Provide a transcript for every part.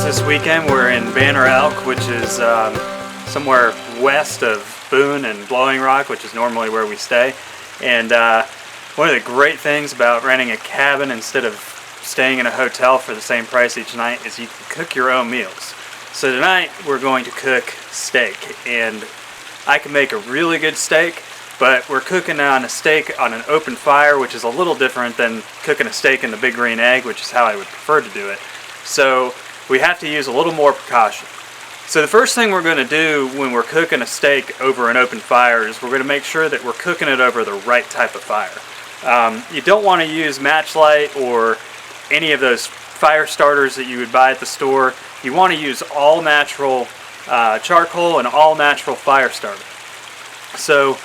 this weekend. We're in Banner Elk, which is somewhere west of Boone and Blowing Rock, which is normally where we stay. And one of the great things about renting a cabin instead of staying in a hotel for the same price each night is you can cook your own meals. So tonight we're going to cook steak, and I can make a really good steak, but we're cooking on a steak on an open fire, which is a little different than cooking a steak in the Big Green Egg, which is how I would prefer to do it. So we have to use a little more precaution. So the first thing we're going to do when we're cooking a steak over an open fire is we're going to make sure that we're cooking it over the right type of fire. You don't want to use matchlight or any of those fire starters that you would buy at the store. You want to use all natural charcoal and all natural fire starter. So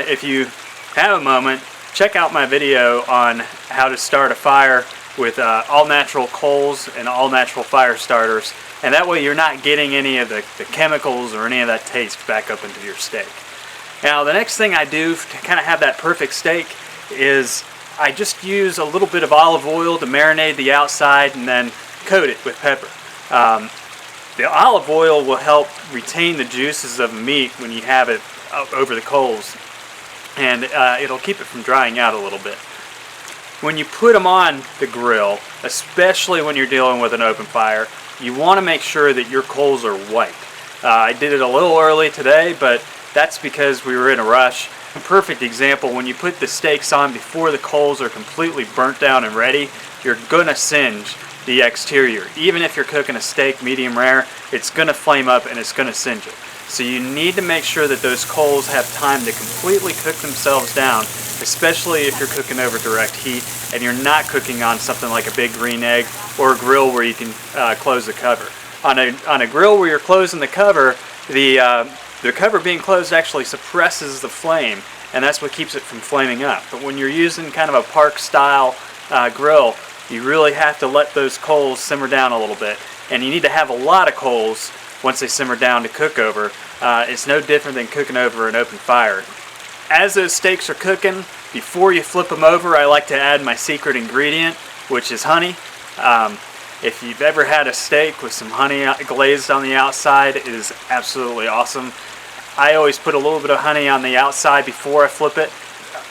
if you have a moment, check out my video on how to start a fire with all natural coals and all natural fire starters, and that way you're not getting any of the chemicals or any of that taste back up into your steak. Now the next thing I do to kind of have that perfect steak is I just use a little bit of olive oil to marinate the outside and then coat it with pepper. The olive oil will help retain the juices of the meat when you have it over the coals, and it'll keep it from drying out a little bit. When you put them on the grill, especially when you're dealing with an open fire, you want to make sure that your coals are white. I did it a little early today, but that's because we were in a rush. A perfect example, when you put the steaks on before the coals are completely burnt down and ready, you're going to singe the exterior. Even if you're cooking a steak medium rare, it's going to flame up and it's going to singe it. So you need to make sure that those coals have time to completely cook themselves down, especially if you're cooking over direct heat and you're not cooking on something like a Big Green Egg or a grill where you can close the cover. On a grill where you're closing the cover, the cover being closed actually suppresses the flame, and that's what keeps it from flaming up. But when you're using kind of a park style grill, you really have to let those coals simmer down a little bit, and you need to have a lot of coals once they simmer down to cook over. It's no different than cooking over an open fire. As those steaks are cooking, before you flip them over, I like to add my secret ingredient, which is honey. If you've ever had a steak with some honey glazed on the outside, it is absolutely awesome. I always put a little bit of honey on the outside before I flip it.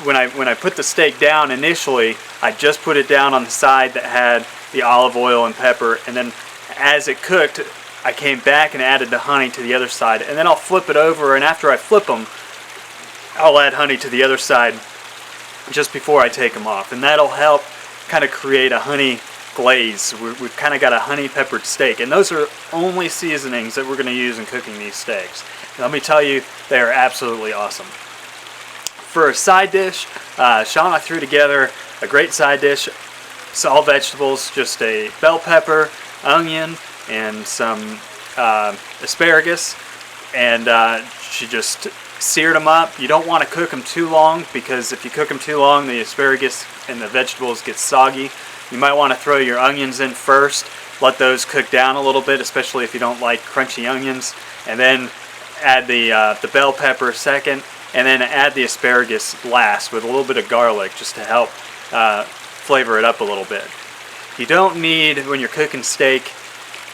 When I put the steak down initially, I just put it down on the side that had the olive oil and pepper, and then as it cooked, I came back and added the honey to the other side, and then I'll flip it over, and after I flip them, I'll add honey to the other side just before I take them off, and that'll help kind of create a honey glaze. We've kind of got a honey peppered steak, and those are only seasonings that we're going to use in cooking these steaks. And let me tell you, they are absolutely awesome. For a side dish, Shauna threw together a great side dish. It's all vegetables, just a bell pepper, onion, and some asparagus, and she just seared them up. You don't want to cook them too long, because if you cook them too long, the asparagus and the vegetables get soggy. You might want to throw your onions in first, let those cook down a little bit, especially if you don't like crunchy onions, and then add the bell pepper second, and then add the asparagus last with a little bit of garlic just to help flavor it up a little bit. You don't need, when you're cooking steak,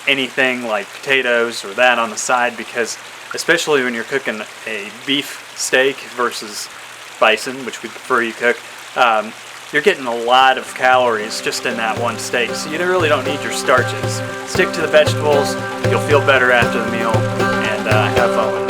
anything like potatoes or that on the side, because especially when you're cooking a beef steak versus bison, which we prefer you cook, you're getting a lot of calories just in that one steak, so you really don't need your starches. Stick to the vegetables, you'll feel better after the meal, and have fun with it.